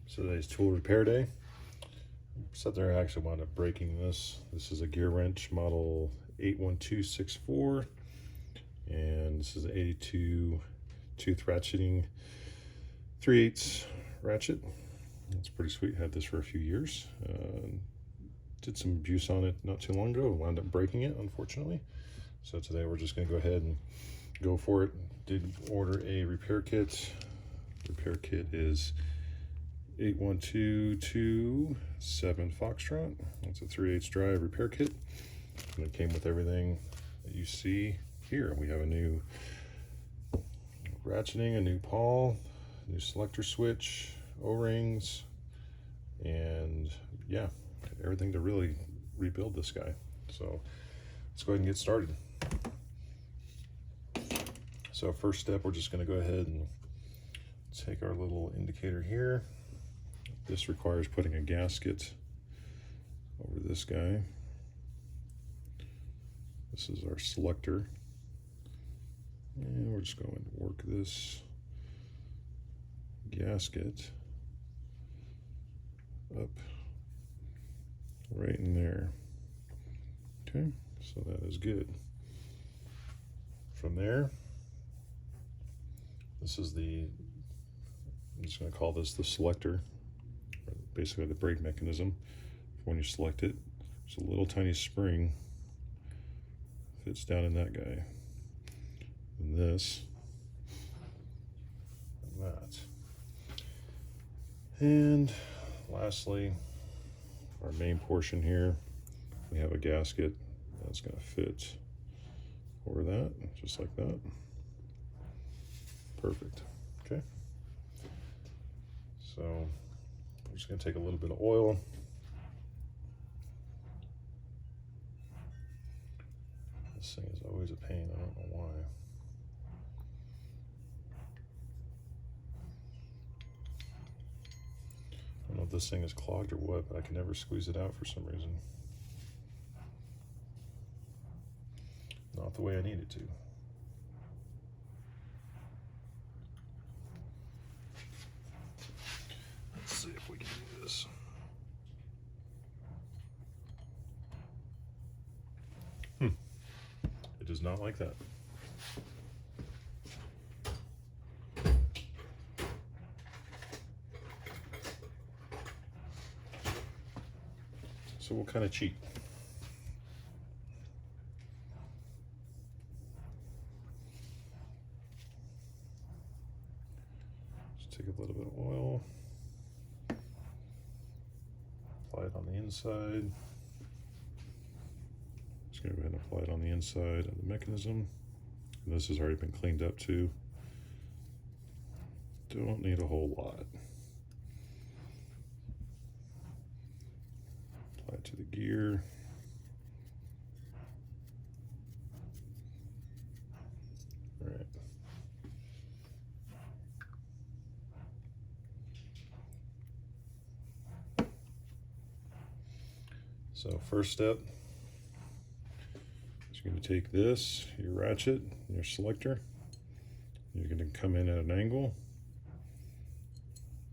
So today's tool repair day. Sat there, I actually wound up breaking this. This is a gear wrench model 81264, and this is an 82 tooth ratcheting 3/8 ratchet. It's pretty sweet. Had this for a few years. Did some abuse on it not too long ago and wound up breaking it, unfortunately. So today we're just going to go ahead and go for it. Did order a repair kit. Repair kit is 81227 Foxtrot. It's a 3/8 drive repair kit, and it came with everything that you see here. We have a new ratcheting, a new pawl, new selector switch, O-rings, and yeah, everything to really rebuild this guy. So let's go ahead and get started. So first step, we're just going to go ahead and take our little indicator here. This requires putting a gasket over this guy. This is our selector. And we're just going to work this gasket up right in there. Okay, so that is good. From there, this is I'm just going to call this the selector, basically the brake mechanism. When you select it, there's a little tiny spring fits down in that guy, and this, and that. And lastly, our main portion here, we have a gasket that's going to fit over that, just like that. Perfect. Okay. So I'm just going to take a little bit of oil. This thing is always a pain. I don't know why. I don't know if this thing is clogged or what, but I can never squeeze it out for some reason. Not the way I need it to. Let's see if we can do this. It does not like that. So we'll kind of cheat. Just take a little bit of oil, apply it on the inside. Just gonna go ahead and apply it on the inside of the mechanism. And this has already been cleaned up too. Don't need a whole lot. Apply it to the gear. All right. So first step, you're going to take this, your ratchet, your selector, you're going to come in at an angle,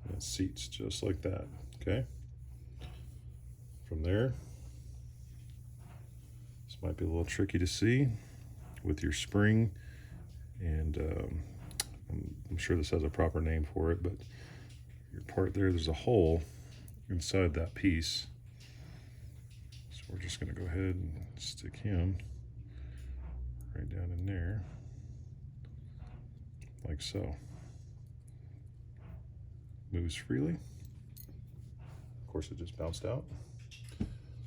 and it seats just like that, okay? From there, this might be a little tricky to see with your spring, and I'm sure this has a proper name for it, but your part there's a hole inside that piece. So we're just going to go ahead and stick him right down in there, like so. Moves freely. Of course, it just bounced out.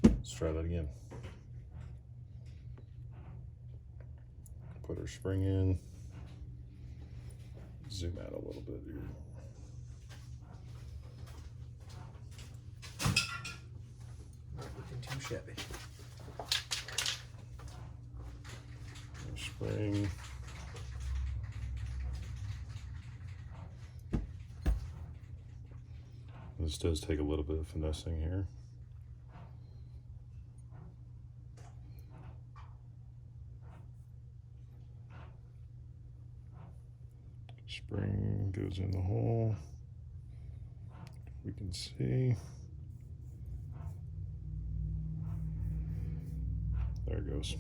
Let's try that again. Put our spring in. Zoom out a little bit here. Not looking too shabby. Spring. This does take a little bit of finessing here. Spring goes in the hole. we can see. There it goes.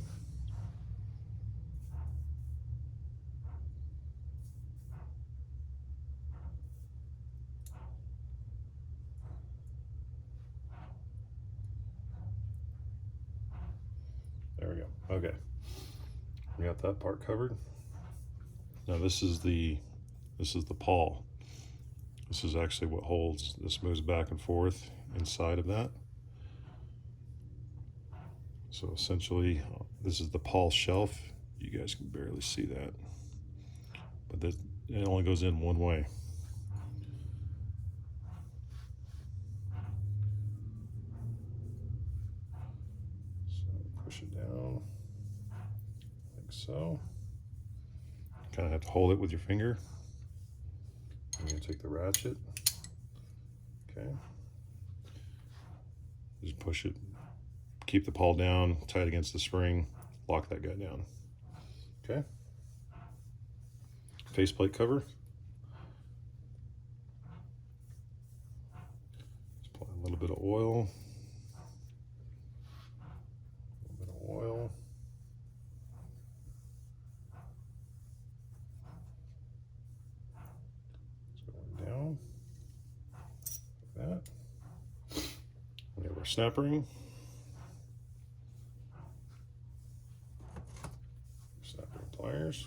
There we go. Okay. We got that part covered. Now this is the pawl. This is actually what holds. This moves back and forth inside of that. So essentially, this is the pawl shelf. You guys can barely see that, but it only goes in one way. So push it down like so. Kind of have to hold it with your finger. I'm going to take the ratchet. Okay. Just push it. Keep the pawl down, tight against the spring, lock that guy down. Okay. Faceplate cover. Just apply a little bit of oil. A little bit of oil. It's going down like that. We have our snap ring. Pliers.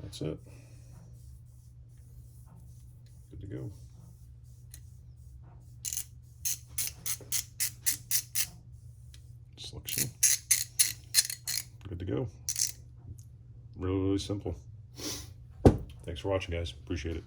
That's it. Good to go. Selection. Good to go. Really, really simple. Thanks for watching, guys. Appreciate it.